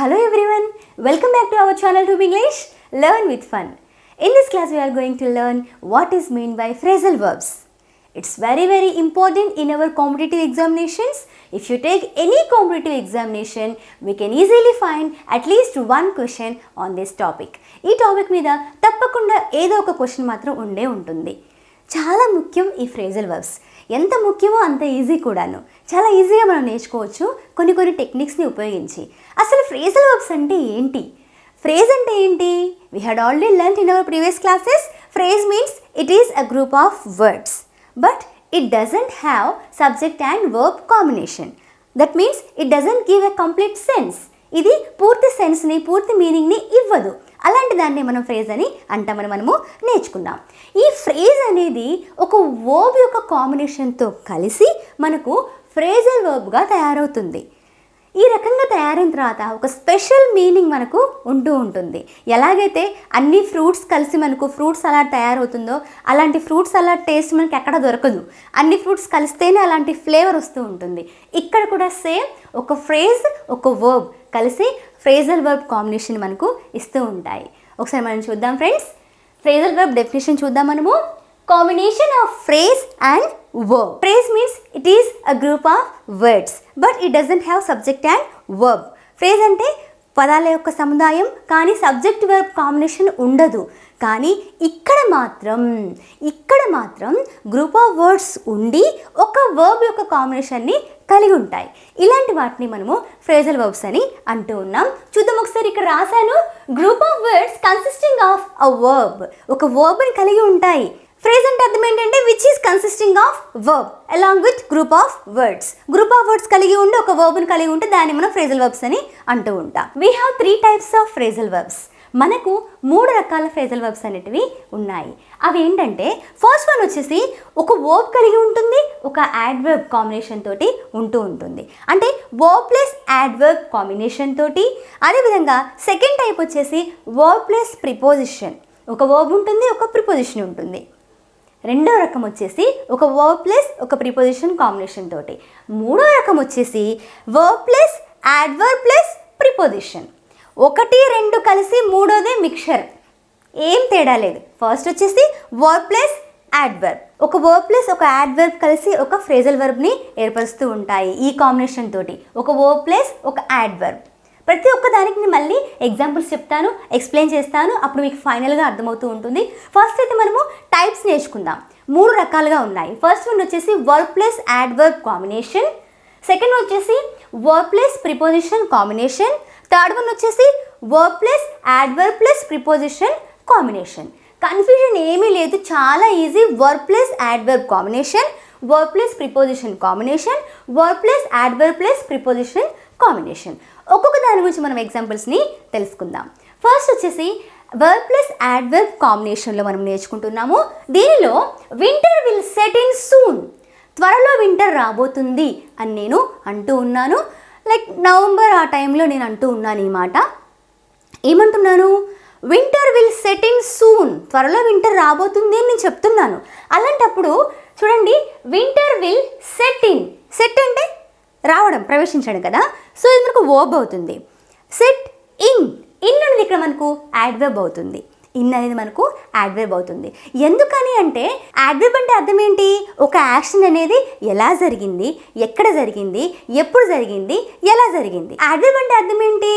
Hello everyone, welcome back to our channel to English Learn with Fun. In this class we are going to learn what is meant by phrasal verbs. It's very important in our competitive examinations. If you take any competitive examination, we can easily find at least one question on this topic. ఈ topic మీద తప్పకుండా ఏదో ఒక question మాత్రం ఉండే ఉంటుంది. చాలా ముఖ్యం ఈ ఫ్రేజల్ వర్బ్స్. ఎంత ముఖ్యమో అంత ఈజీ కూడాను. చాలా ఈజీగా మనం నేర్చుకోవచ్చు కొన్ని టెక్నిక్స్ని ఉపయోగించి. అసలు ఫ్రేజల్ వర్బ్స్ అంటే ఏంటి? ఫ్రేజ్ అంటే ఏంటి? We had already learnt in our previous classes. Phrase means it is a group of words, but it doesn't have subject and verb combination. That means it doesn't give a complete sense. ఇది పూర్తి సెన్స్ని, పూర్తి మీనింగ్ని ఇవ్వదు. అలాంటి దాన్ని మనం phrase అని అంటామని మనము నేర్చుకుందాం. ఈ ఫ్రేజ్ అనేది ఒక వర్బ్ యొక్క కాంబినేషన్తో కలిసి మనకు ఫ్రేజల్ వర్బ్గా తయారవుతుంది. ఈ రకంగా తయారైన తర్వాత ఒక స్పెషల్ మీనింగ్ మనకు ఉంటూ ఉంటుంది. ఎలాగైతే అన్ని ఫ్రూట్స్ కలిసి మనకు ఫ్రూట్ సలాడ్ తయారవుతుందో అలాంటి ఫ్రూట్ సలాడ్ టేస్ట్ మనకి ఎక్కడ దొరకదు. అన్ని ఫ్రూట్స్ కలిస్తేనే అలాంటి ఫ్లేవర్ వస్తూ ఉంటుంది. ఇక్కడ కూడా సేమ్ ఒక ఫ్రేజ్, ఒక వర్బ్ కలిసి ఫ్రేజల్ వర్బ్ కాంబినేషన్ మనకు ఇస్తూ ఉంటాయి. ఒకసారి మనం చూద్దాం ఫ్రెండ్స్. ఫ్రేజల్ వర్బ్ డెఫినేషన్ చూద్దాం మనము. Combination of phrase and verb. Phrase means it is a group of words, but it doesn't have subject and verb. Phrase అంటే పదాల యొక్క సముదాయం, కానీ సబ్జెక్ట్ వర్బ్ కాంబినేషన్ ఉండదు. కానీ ఇక్కడ మాత్రం గ్రూప్ ఆఫ్ వర్డ్స్ ఉండి ఒక వర్బ్ యొక్క కాంబినేషన్ని కలిగి ఉంటాయి. ఇలాంటి వాటిని మనము ఫ్రేజల్ వర్బ్స్ అని అంటూ ఉన్నాం. చూద్దాం ఒకసారి. ఇక్కడ రాశాను, group of words consisting of a verb. ఒక వర్బ్ని కలిగి ఉంటాయి. ఫ్రేజ్ అంటే అర్థం ఏంటంటే which is consisting of verb along with group of words. Group of words కలిగి ఉండి ఒక వర్బ్ని కలిగి ఉంటే దాన్ని మనం ఫ్రేజల్ వర్బ్స్ అని అంటూ ఉంటాం. We have 3 types of phrasal verbs. మనకు 3 రకాల ఫ్రేజల్ వర్బ్స్ అనేటివి ఉన్నాయి. అవి ఏంటంటే, ఫస్ట్ వన్ వచ్చేసి ఒక వర్బ్ కలిగి ఉంటుంది, ఒక యాడ్వర్బ్ కాంబినేషన్ తోటి ఉంటూ ఉంటుంది. అంటే వర్బ్ ప్లస్ యాడ్వర్బ్ కాంబినేషన్ తోటి. అదేవిధంగా సెకండ్ టైప్ వచ్చేసి వర్బ్ ప్లస్ ప్రిపోజిషన్. ఒక వర్బ్ ఉంటుంది, ఒక ప్రిపోజిషన్ ఉంటుంది. రెండో రకం వచ్చేసి ఒక వర్బ్ ప్లస్ ఒక ప్రిపోజిషన్ కాంబినేషన్ తోటి. మూడో రకం వచ్చేసి verb plus adverb plus preposition. 1, 2 కలిసి మూడోదే మిక్చర్. ఏం తేడా లేదు. ఫస్ట్ వచ్చేసి వర్బ్ ప్లస్ యాడ్వర్బ్. ఒక వర్బ్ ప్లస్ ఒక యాడ్వర్బ్ కలిసి ఒక ఫ్రేజల్ వర్బ్ని ఏర్పరుస్తూ ఉంటాయి ఈ కాంబినేషన్ తోటి. ఒక వర్బ్ ప్లస్ ఒక యాడ్వర్బ్. ప్రతి ఒక్క దానికి నేను మళ్ళీ ఎగ్జాంపుల్స్ చెప్తాను, ఎక్స్ప్లెయిన్ చేస్తాను. అప్పుడు మీకు ఫైనల్గా అర్థమవుతూ ఉంటుంది. ఫస్ట్ అయితే మనము టైప్స్ నేర్చుకుందాం. 3 రకాలుగా ఉన్నాయి. ఫస్ట్ వన్ వచ్చేసి verb plus adverb combination. Second one వచ్చేసి verb plus preposition combination. Third one వచ్చేసి verb plus adverb plus preposition combination. Confusion ఏమీ లేదు, చాలా easy. Verb plus adverb combination, verb plus preposition combination, verb plus adverb plus preposition combination. ఒక్కొక్క దాని గురించి మనం ఎగ్జాంపుల్స్ని తెలుసుకుందాం. ఫస్ట్ వచ్చేసి వర్బ్ ప్లస్ యాడ్వర్బ్ కాంబినేషన్లో మనం నేర్చుకుంటున్నాము. దీనిలో winter will set in soon. త్వరలో వింటర్ రాబోతుంది అని నేను అంటూ ఉన్నాను. లైక్ నవంబర్ ఆ టైంలో నేను అంటూ ఉన్నాను ఈ మాట. ఏమంటున్నాను? Winter will set in soon. త్వరలో వింటర్ రాబోతుంది అని నేను చెప్తున్నాను. అలాంటప్పుడు చూడండి, winter will set in. Set అంటే రావడం, ప్రవేశించడం కదా. సో ఇది మనకు వర్బ్ అవుతుంది. Set in. ఇన్ అనేది ఇక్కడ మనకు యాడ్వర్బ్ అవుతుంది. ఇన్ అనేది మనకు యాడ్వర్బ్ అవుతుంది. ఎందుకని అంటే యాడ్వర్బ్ అంటే అర్థం ఏంటి? ఒక యాక్షన్ అనేది ఎలా జరిగింది, ఎక్కడ జరిగింది, ఎప్పుడు జరిగింది, ఎలా జరిగింది. యాడ్వర్బ్ అంటే అర్థం ఏంటి?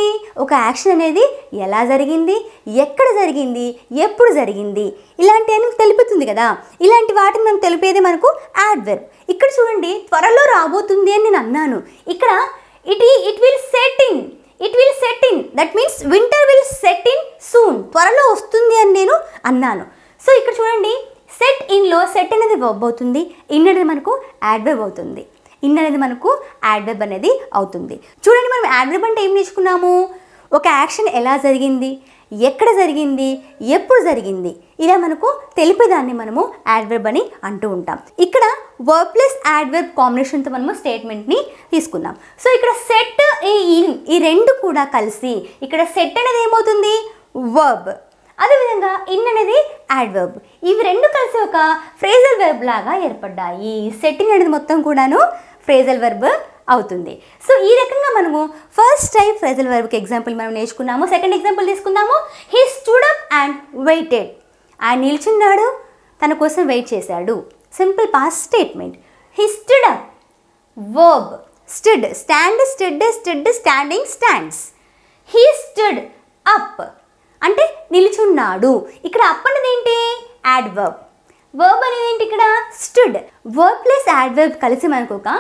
ఒక యాక్షన్ అనేది ఎలా జరిగింది, ఎక్కడ జరిగింది, ఎప్పుడు జరిగింది, ఇలాంటివన్నీ తెలుపుతుంది కదా. ఇలాంటి వాటిని మనం తెలిపేది మనకు యాడ్వర్బ్. ఇక్కడ చూడండి, త్వరలో రాబోతుంది అని నేను అన్నాను. ఇక్కడ it will set in. It will set in. That means winter will set in soon. త్వరలో వస్తుంది అని నేను అన్నాను. సో ఇక్కడ చూడండి, సెట్ ఇన్లో సెట్ అనేది వర్బ్ అవుతుంది, ఇన్ అనేది మనకు యాడ్వర్బ్ అవుతుంది. ఇన్ అనేది మనకు యాడ్వర్బ్ అనేది అవుతుంది. చూడండి, మనం యాడ్వర్బ్ అంటే ఏం నేర్చుకున్నాము? ఒక యాక్షన్ ఎలా జరిగింది, ఎక్కడ జరిగింది, ఎప్పుడు జరిగింది, ఇలా మనకు తెలిపేదాన్ని మనము యాడ్వర్బ్ అని అంటూ ఉంటాం. ఇక్కడ వర్బ్ ప్లస్ యాడ్వర్బ్ కాంబినేషన్తో మనము స్టేట్మెంట్ని తీసుకుందాం. సో ఇక్కడ సెట్, ఇన్ ఈ రెండు కూడా కలిసి ఇక్కడ సెట్ అనేది ఏమవుతుంది? వర్బ్. అదేవిధంగా ఇన్ అనేది యాడ్వర్బ్. ఇవి రెండు కలిసి ఒక ఫ్రేజల్ వెర్బ్ లాగా ఏర్పడ్డాయి. సెట్టింగ్ అనేది మొత్తం కూడాను ఫ్రేజల్ వెర్బ్ అవుతుంది. సో ఈ రకంగా మనము ఫస్ట్ టైప్ ఫ్రేజల్ వర్బ్కి ఎగ్జాంపుల్ మనం నేర్చుకున్నాము. సెకండ్ ఎగ్జాంపుల్ తీసుకుందాము. He stood up and waited. ఆయన నిల్చున్నాడు, తన కోసం వెయిట్ చేశాడు. Simple past statement. He stood up. Verb stood, stand, stood, standing, stands. He stood up అంటే నిల్చున్నాడు. ఇక్కడ అప్ అనేది ఏంటి? యాడ్వర్బ్. వర్బ్ అనేది ఏంటి? ఇక్కడ స్టూడ్. వర్బ్ ప్లస్ యాడ్వర్బ్ కలిసి మనకు ఒక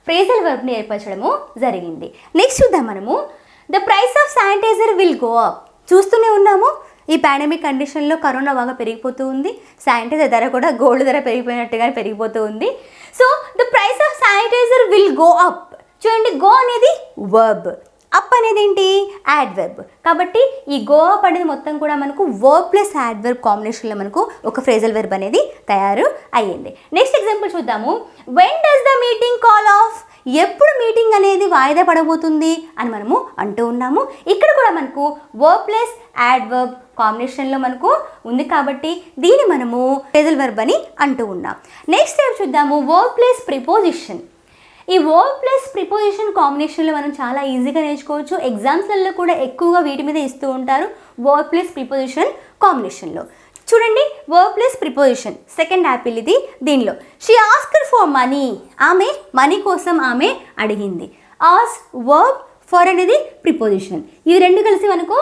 ఫ్రేజల్ వర్బ్ని ఏర్పరచడము జరిగింది. నెక్స్ట్ చూద్దాం మనము. The price of sanitizer will go up. చూస్తూనే ఉన్నాము, ఈ పాండమిక్ కండిషన్లో కరోనా బాగా పెరిగిపోతూ ఉంది. శానిటైజర్ ధర కూడా గోల్డ్ ధర పెరిగిపోయినట్టుగా పెరిగిపోతూ ఉంది. So the price of sanitizer will go up. చూడండి, గో అనేది వర్బ్, అప్ అనేది ఏంటి? యాడ్వర్బ్. కాబట్టి ఈ గో అప్ అనేది మొత్తం కూడా మనకు వర్బ్ ప్లస్ యాడ్వర్బ్ కాంబినేషన్లో మనకు ఒక ఫ్రేజల్ వెర్బ్ అనేది తయారు అయ్యింది. నెక్స్ట్ ఎగ్జాంపుల్ చూద్దాము. When does the meeting call of. ఎప్పుడు మీటింగ్ అనేది వాయిదా పడబోతుంది అని మనము అంటూ ఉన్నాము. ఇక్కడ కూడా మనకు వర్బ్ ప్లస్ యాడ్వర్బ్ కాంబినేషన్లో మనకు ఉంది కాబట్టి దీన్ని మనము ఫ్రేజల్ వెర్బ్ అని అంటూ ఉన్నాం. నెక్స్ట్ టైప్ చూద్దాము. Verb plus preposition. ఈ వర్బ్ ప్లస్ ప్రిపోజిషన్ కాంబినేషన్లో మనం చాలా ఈజీగా నేర్చుకోవచ్చు. ఎగ్జామ్స్లలో కూడా ఎక్కువగా వీటి మీద ఇస్తూ ఉంటారు, వర్బ్ ప్లస్ ప్రిపోజిషన్ కాంబినేషన్లో. చూడండి, verb plus preposition second Apple ఇది. దీనిలో షీ ఆస్క్డ్ ఫర్ మనీ. ఆమె మనీ కోసం ఆమె అడిగింది. ఆస్క్ వర్బ్, ఫర్ అనేది ప్రిపోజిషన్. ఇవి రెండు కలిసి మనకు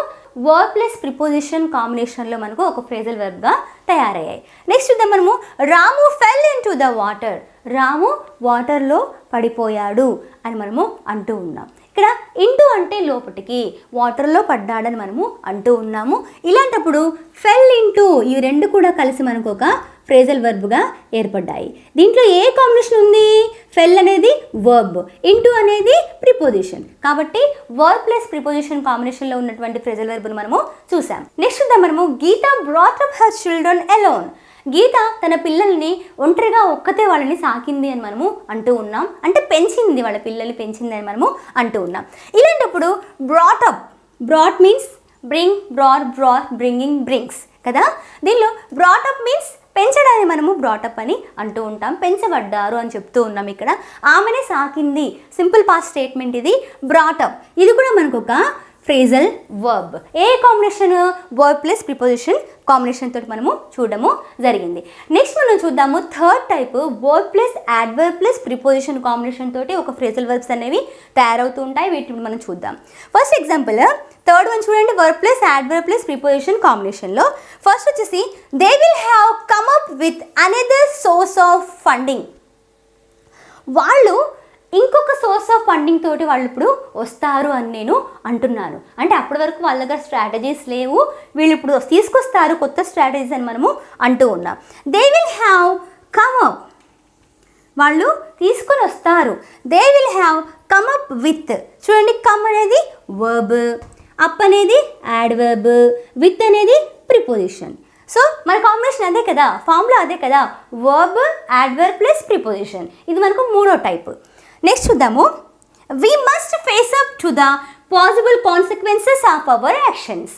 వర్బ్ ప్లస్ ప్రిపోజిషన్ కాంబినేషన్లో మనకు ఒక ఫ్రేజల్ వెర్బ్గా తయారయ్యాయి. నెక్స్ట్ చూద్దాం మనము. Ramu fell into the water. Ramu వాటర్లో పడిపోయాడు అని మనము అంటూ ఉన్నాం. ఇక్కడ ఇంటూ అంటే లోపటికి, వాటర్లో పడ్డాడని మనము అంటూ ఉన్నాము. ఇలాంటప్పుడు ఫెల్ ఇంటూ ఇవి రెండు కూడా కలిసి మనకు ఒక ఫ్రేజల్ వర్బ్గా ఏర్పడ్డాయి. దీంట్లో ఏ కాంబినేషన్ ఉంది? ఫెల్ అనేది వర్బ్, ఇంటూ అనేది ప్రిపోజిషన్. కాబట్టి వర్బ్ ప్లస్ ప్రిపోజిషన్ కాంబినేషన్లో ఉన్నటువంటి ఫ్రేజల్ వర్బ్ను మనము చూసాం. నెక్స్ట్ చూద్దాం మనము. Geetha brought up her children alone. Geetha తన పిల్లల్ని ఒంటరిగా ఒక్కతే వాళ్ళని సాకింది అని మనము అంటూ ఉన్నాం. అంటే పెంచింది, వాళ్ళ పిల్లల్ని పెంచింది అని మనము అంటూ ఉన్నాం. ఇలాంటప్పుడు brought up, brought means bring, brought, bringing, brings కదా. దీనిలో బ్రాట్ అప్ మీన్స్ పెంచడాన్ని మనము బ్రాటప్ అని అంటూ ఉంటాం. పెంచబడ్డారు అని చెప్తూ ఉన్నాం. ఇక్కడ ఆమెనే సాకింది, సింపుల్ పాస్ట్ స్టేట్మెంట్ ఇది. బ్రాటప్ ఇది కూడా మనకు ఒక ఫ్రేజల్ వర్బ్. ఏ combination? Verb plus preposition combination తోటి మనము చూడడము జరిగింది. నెక్స్ట్ మనం చూద్దాము third type. Verb plus adverb plus preposition combination తోటి ఒక ఫ్రేజల్ వర్బ్స్ అనేవి తయారవుతూ ఉంటాయి. వీటిని మనం చూద్దాం. ఫస్ట్ ఎగ్జాంపుల్ థర్డ్ వన్ చూడండి. Verb plus adverb plus preposition కాంబినేషన్లో ఫస్ట్ వచ్చేసి they will have come up with another source of funding. వాళ్ళు ఇంకొక సోర్స్ ఆఫ్ ఫండింగ్ తోటి వాళ్ళు ఇప్పుడు వస్తారు అని నేను అంటున్నాను. అంటే అప్పటి వరకు వాళ్ళ దగ్గర స్ట్రాటజీస్ లేవు, వీళ్ళు ఇప్పుడు తీసుకొస్తారు కొత్త స్ట్రాటజీస్ అని మనము అంటూ ఉన్నాం. They will have come up, వాళ్ళు తీసుకొని వస్తారు. They will have come up with. చూడండి, కమ్ అనేది వర్బ్, అప్ అనేది యాడ్వర్బ్, విత్ అనేది ప్రిపోజిషన్. సో మన కాంబినేషన్ అదే కదా, ఫార్ములా అదే కదా, వర్బ్ యాడ్వర్బ్ ప్లస్ ప్రిపోజిషన్. ఇది మనకు మూడో టైప్. నెక్స్ట్ చూద్దాము. We must face up to the possible consequences of our actions.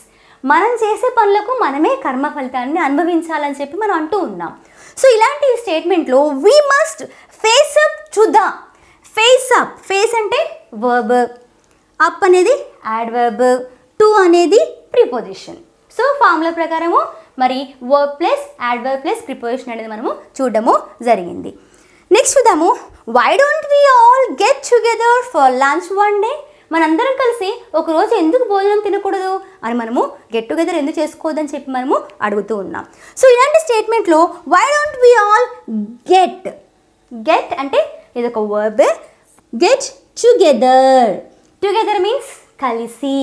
మనం చేసే పనులకు మనమే కర్మ ఫలితాన్ని అనుభవించాలని చెప్పి మనం అంటూ ఉన్నాం. సో ఇలాంటి స్టేట్మెంట్లో we must face up to the. Face up, face అంటే వర్బ్, అప్ అనేది యాడ్వర్బ్, టు అనేది ప్రిపోజిషన్. సో ఫార్ములా ప్రకారము మరి verb plus adverb plus preposition అనేది మనము చూడడము జరిగింది. నెక్స్ట్ చూద్దాము. Why don't we all get together for lunch one day. మనందరం కలిసి ఒకరోజు ఎందుకు భోజనం తినకూడదు అని మనము గెట్ టుగెదర్ ఎందుకు చేసుకోవద్దని చెప్పి మనము అడుగుతూ ఉన్నాం. సో ఇలాంటి స్టేట్మెంట్లో why don't we all get. Get అంటే ఇది ఒక verb. Get together. Together means కలిసి.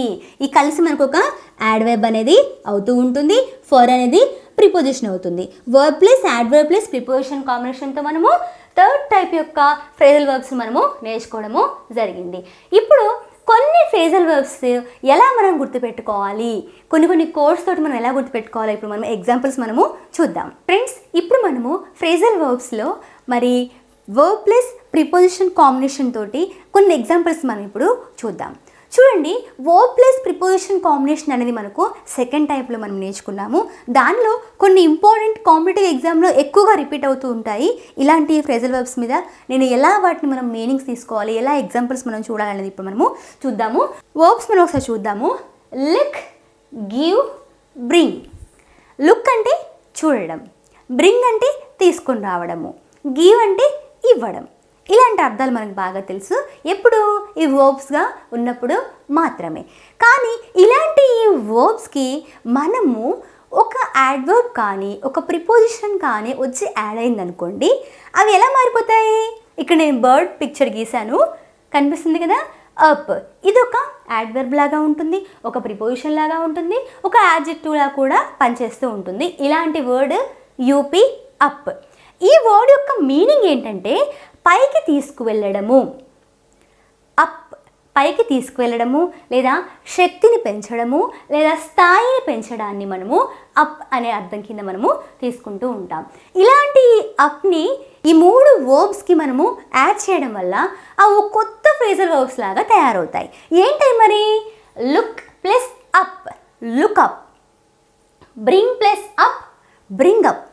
ఈ కలిసి మనకు ఒక యాడ్వర్బ్ అనేది అవుతూ ఉంటుంది. ఫర్ అనేది ప్రిపోజిషన్ అవుతుంది. Verb plus adverb plus preposition కాంబినేషన్తో మనము థర్డ్ టైప్ యొక్క ఫ్రేజల్ వర్బ్స్ మనము నేర్చుకోవడము జరిగింది. ఇప్పుడు కొన్ని ఫ్రేజల్ వర్బ్స్ ఎలా మనం గుర్తుపెట్టుకోవాలి, కొన్ని కోర్స్ తోటి మనం ఎలా గుర్తుపెట్టుకోవాలి, ఇప్పుడు మనం ఎగ్జాంపుల్స్ మనము చూద్దాం. ఫ్రెండ్స్, ఇప్పుడు మనము ఫ్రేజల్ వర్బ్స్లో మరి వర్బ్ ప్లస్ ప్రిపోజిషన్ కాంబినేషన్ తోటి కొన్ని ఎగ్జాంపుల్స్ మనం ఇప్పుడు చూద్దాం. చూడండి, వర్బ్ ప్లస్ ప్రిపోజిషన్ కాంబినేషన్ అనేది మనకు సెకండ్ టైప్లో మనం నేర్చుకున్నాము. దానిలో కొన్ని ఇంపార్టెంట్ కాంపిటేటివ్ ఎగ్జామ్లో ఎక్కువగా రిపీట్ అవుతూ ఉంటాయి. ఇలాంటి ఫ్రేజల్ వర్బ్స్ మీద నేను ఎలా వాటిని మనం మీనింగ్స్ తీసుకోవాలి, ఎలా ఎగ్జాంపుల్స్ మనం చూడాలనేది ఇప్పుడు మనము చూద్దాము. వర్బ్స్ మనం ఒకసారి చూద్దాము. Look, give, bring. లుక్ అంటే చూడడం, బ్రింగ్ అంటే తీసుకొని రావడము, గివ్ అంటే ఇవ్వడం. ఇలాంటి అర్థాలు మనకు బాగా తెలుసు. ఎప్పుడు ఈ వర్బ్స్గా ఉన్నప్పుడు మాత్రమే. కానీ ఇలాంటి ఈ వర్బ్స్కి మనము ఒక యాడ్వర్బ్ కానీ ఒక ప్రిపోజిషన్ కానీ వచ్చి యాడ్ అయిందనుకోండి, అవి ఎలా మారిపోతాయి? ఇక్కడ నేను బర్డ్ పిక్చర్ గీసాను, కనిపిస్తుంది కదా, అప్. ఇది ఒక యాడ్వర్బ్ లాగా ఉంటుంది, ఒక ప్రిపోజిషన్ లాగా ఉంటుంది, ఒక యాడ్జెక్టివ్ లాగా కూడా పనిచేస్తూ ఉంటుంది. ఇలాంటి వర్డ్ యూపీ, అప్. ఈ వర్డ్ యొక్క మీనింగ్ ఏంటంటే పైకి తీసుకువెళ్ళడము, అప్, పైకి తీసుకువెళ్ళడము, లేదా శక్తిని పెంచడము, లేదా స్థాయిని పెంచడాన్ని మనము అప్ అనే అర్థం కింద మనము తీసుకుంటూ ఉంటాం. ఇలాంటి అప్ని ఈ 3 వర్బ్స్కి మనము యాడ్ చేయడం వల్ల అవి కొత్త ఫ్రేజల్ వర్బ్స్ లాగా తయారవుతాయి. ఏంటి మరి? Look plus up, look up. Bring plus up, bring up.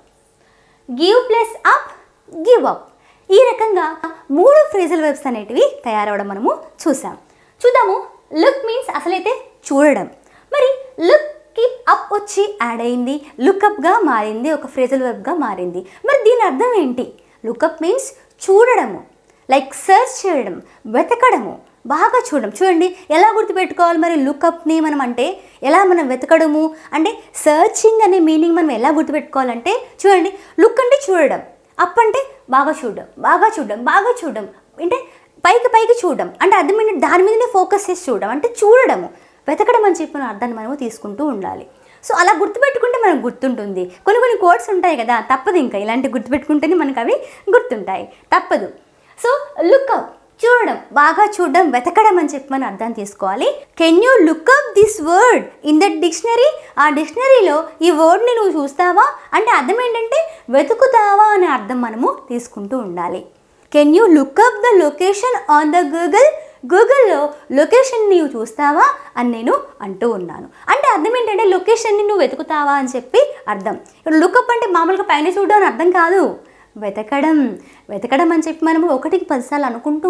Give plus up, give up. ఈ రకంగా 3 ఫ్రేజల్ వర్బ్స్ అనేటివి తయారవడం మనము చూద్దాము. లుక్ మీన్స్ అసలైతే చూడడం. మరి లుక్ కీప్ అప్ వచ్చి యాడ్ అయింది, లుక్అప్గా మారింది, ఒక ఫ్రేజల్ వర్బ్గా మారింది. మరి దీని అర్థం ఏంటి? లుక్అప్ మీన్స్ చూడడము, లైక్ సర్చ్ చేయడం, వెతకడము, బాగా చూడడం. చూడండి ఎలా గుర్తుపెట్టుకోవాలి మరి లుక్అప్ని మనం, అంటే ఎలా మనం వెతకడము అంటే సర్చింగ్ అనే మీనింగ్ మనం ఎలా గుర్తుపెట్టుకోవాలంటే, చూడండి, లుక్ అంటే చూడడం, అప్ అంటే బాగా చూడడం, బాగా చూడడం, బాగా చూడడం, అంటే పైకి చూడడం, అంటే అర్థం ఏంటంటే దాని మీదనే ఫోకస్ చేసి చూడడం, అంటే చూడడము, వెతకడం అని చెప్పిన అర్థాన్ని మనము తీసుకుంటూ ఉండాలి. సో అలా గుర్తుపెట్టుకుంటే మనకు గుర్తుంటుంది. కొన్ని కోడ్స్ ఉంటాయి కదా, తప్పదు, ఇంకా ఇలాంటి గుర్తుపెట్టుకుంటేనే మనకు అవి గుర్తుంటాయి, తప్పదు. సో లుక్అప్ చూడడం, బాగా చూడడం, వెతకడం అని చెప్పి మనం అర్థం తీసుకోవాలి. Can you look up this word in that dictionary? ఆ డిక్షనరీలో ఈ వర్డ్ని నువ్వు చూస్తావా అంటే అర్థం ఏంటంటే వెతుకుతావా అనే అర్థం మనము తీసుకుంటూ ఉండాలి. Can you look up the location on the Google? గూగుల్లో లొకేషన్ నీవు చూస్తావా అని నేను అంటూ ఉన్నాను. అంటే అర్థం ఏంటంటే లొకేషన్ని నువ్వు వెతుకుతావా అని చెప్పి అర్థం. ఇప్పుడు లుక్అప్ అంటే మామూలుగా పైన చూడడం అని అర్థం కాదు, వెతకడం అని చెప్పి మనము 1కి 10 సార్లు అనుకుంటూ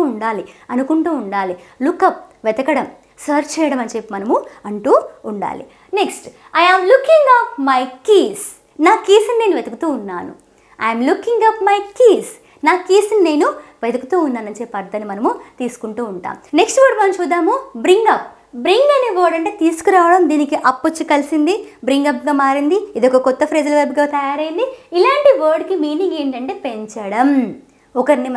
ఉండాలి. లుక్అప్ వెతకడం, సర్చ్ చేయడం అని చెప్పి మనము అంటూ ఉండాలి. Next, I am looking up my keys. నా కీస్ని నేను వెతుకుతూ ఉన్నాను. I'm looking up my keys, నా కీస్ని నేను వెతుకుతూ ఉన్నానని చెప్పి అర్థాన్ని మనము తీసుకుంటూ ఉంటాం. నెక్స్ట్ వర్డ్ మనం చూద్దాము, బ్రింగ్ అప్. బ్రింగ్ అనే వర్డ్ అంటే తీసుకురావడం, దీనికి అప్ వచ్చి కలిసింది, బ్రింగ్ అప్గా మారింది, ఇది ఒక కొత్త ఫ్రేజల్ వర్బ్గా తయారైంది. ఇలాంటి వర్డ్కి మీనింగ్ ఏంటంటే పెంచడం, ఒకరిని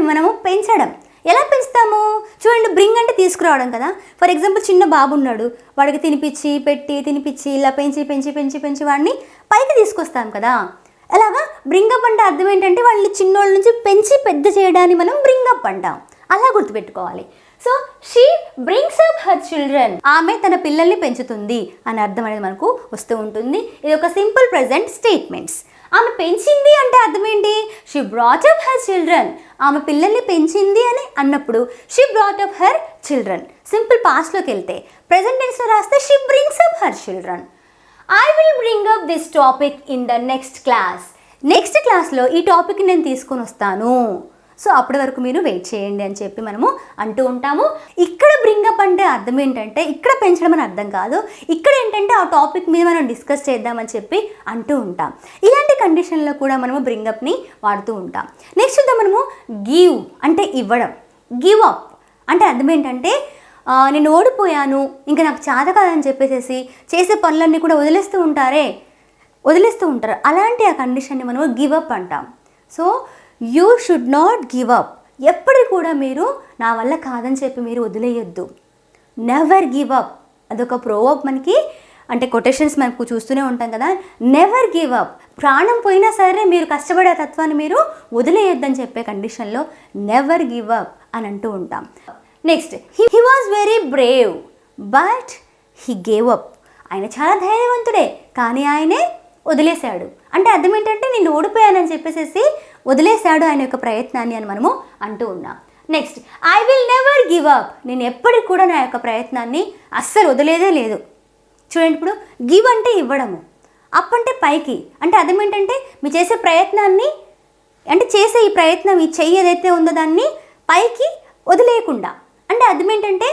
మనము పెంచడం. ఎలా పెంచుతాము? చూడండి, బ్రింగ్ అంటే తీసుకురావడం కదా. ఫర్ ఎగ్జాంపుల్ చిన్న బాబు ఉన్నాడు, వాడికి తినిపించి ఇలా పెంచి వాడిని పైకి తీసుకొస్తాం కదా. అలాగా బ్రింగప్ అంటే అర్థం ఏంటంటే వాళ్ళని చిన్నోళ్ళ నుంచి పెంచి పెద్ద చేయడాన్ని మనం బ్రింగప్ అంటాం. అలా గుర్తుపెట్టుకోవాలి. So she brings up her children, ఆమె తన పిల్లల్ని పెంచుతుంది అని అర్థం అనేది మనకు వస్తూ ఉంటుంది. ఇది ఒక సింపుల్ ప్రెజెంట్ స్టేట్మెంట్స్. ఆమె పెంచింది అంటే అర్థం ఏంటి? She brought up her children, ఆమె పిల్లల్ని పెంచింది అని అన్నప్పుడు she brought up her children. Simple పాస్ట్లోకి వెళ్తే ప్రెజెంట్ టెన్స్లో రాస్తే she brings up her children. I will bring up this topic in the next class. Next క్లాస్లో ఈ టాపిక్ నేను తీసుకొని వస్తాను, సో అప్పటి వరకు మీరు వెయిట్ చేయండి అని చెప్పి మనము అంటూ ఉంటాము. ఇక్కడ బ్రింగప్ అంటే అర్థం ఏంటంటే ఇక్కడ పెంచడం అని అర్థం కాదు, ఇక్కడ ఏంటంటే ఆ టాపిక్ మీద మనం డిస్కస్ చేద్దామని చెప్పి అంటూ ఉంటాం. ఇలాంటి కండిషన్లో కూడా మనము బ్రింగప్ని వాడుతూ ఉంటాం. నెక్స్ట్ చూద్దాం మనము గివ్ అంటే ఇవ్వడం. గివ్ అప్ అంటే అర్థం ఏంటంటే నేను ఓడిపోయాను, ఇంకా నాకు చేత కాదని చెప్పేసి చేసే పనులన్నీ కూడా వదిలేస్తూ ఉంటారు. అలాంటి ఆ కండిషన్ని మనం గివ్ అప్ అంటాం. So you should not give up. ఎప్పటికి కూడా మీరు నా వల్ల కాదని చెప్పి మీరు వదిలేయొద్దు. నెవర్ గివ్ అప్, అదొక ప్రోవర్బ్ మనకి, అంటే కొటేషన్స్ మనకు చూస్తూనే ఉంటాం కదా. నెవర్ గివ్ అప్, ప్రాణం పోయినా సరే మీరు కష్టపడే తత్వాన్ని మీరు వదిలేయొద్దని చెప్పే కండిషన్లో నెవర్ గివ్ అప్ అని అంటూ ఉంటాం. Next, he was very Brave but he gave up. ఆయన చాలా ధైర్యవంతుడే కానీ ఆయనే వదిలేశాడు. అంటే అర్థం ఏంటంటే నేను ఓడిపోయానని చెప్పేసి వదిలేశాడు ఆయన యొక్క ప్రయత్నాన్ని అని మనము అంటూ ఉన్నాం. Next I will never give up, నేను ఎప్పటికి కూడా నా యొక్క ప్రయత్నాన్ని అస్సలు వదిలేదే లేదు. చూడండి, ఇప్పుడు గివ్ అంటే ఇవ్వడము, అప్ అంటే పైకి, అంటే అర్థం ఏంటంటే మీరు చేసే ప్రయత్నాన్ని, అంటే చేసే ఈ ప్రయత్నం, ఈ చెయ్యి ఏదైతే ఉందో దాన్ని పైకి వదిలేయకుండా, అంటే అర్థం ఏంటంటే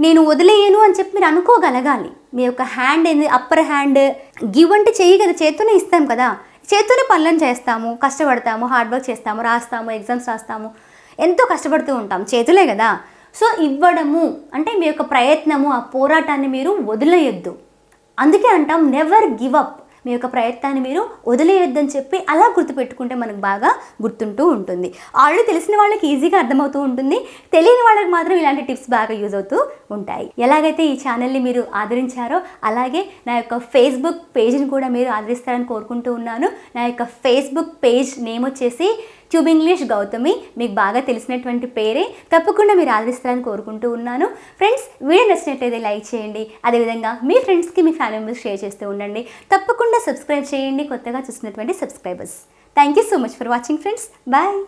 నేను వదిలేయను అని చెప్పి మీరు అనుకోగలగాలి. మీ యొక్క హ్యాండ్ ఏంది, అప్పర్ హ్యాండ్. గివ్ అంటే చెయ్యి కదా, చేత్తోనే ఇస్తాం కదా, చేత్తోనే పనులను చేస్తాము, కష్టపడతాము, హార్డ్ వర్క్ చేస్తాము, రాస్తాము, ఎగ్జామ్స్ రాస్తాము, ఎంతో కష్టపడుతూ ఉంటాం, చేతులే కదా. సో ఇవ్వడము అంటే మీ యొక్క ప్రయత్నము, ఆ పోరాటాన్ని మీరు వదిలేయొద్దు. అందుకే అంటాం నెవర్ గివ్ అప్, మీ యొక్క ప్రయత్నాన్ని మీరు వదిలేయొద్దని చెప్పి అలా గుర్తుపెట్టుకుంటే మనకు బాగా గుర్తుంటూ ఉంటుంది. ఆల్రెడీ తెలిసిన వాళ్ళకి ఈజీగా అర్థమవుతూ ఉంటుంది, తెలియని వాళ్ళకి మాత్రం ఇలాంటి టిప్స్ బాగా యూజ్ అవుతూ ఉంటాయి. ఎలాగైతే ఈ ఛానల్ని మీరు ఆదరించారో అలాగే నా యొక్క ఫేస్బుక్ పేజ్ని కూడా మీరు ఆదరిస్తారని కోరుకుంటూ ఉన్నాను. నా యొక్క ఫేస్బుక్ పేజ్ నేమ్ వచ్చేసి ట్యూబ్ ఇంగ్లీష్ గౌతమి, మీకు బాగా తెలిసినటువంటి పేరే. తప్పకుండా మీరు ఆదరిస్తారని కోరుకుంటూ ఉన్నాను. ఫ్రెండ్స్, వీడియో నచ్చినట్లయితే లైక్ చేయండి, అదేవిధంగా మీ ఫ్రెండ్స్కి, మీ ఫ్యామిలీ మెంబర్స్ షేర్ చేస్తూ ఉండండి. తప్పకుండా సబ్స్క్రైబ్ చేయండి కొత్తగా చూసినటువంటి subscribers. Thank you so much for watching friends. Bye.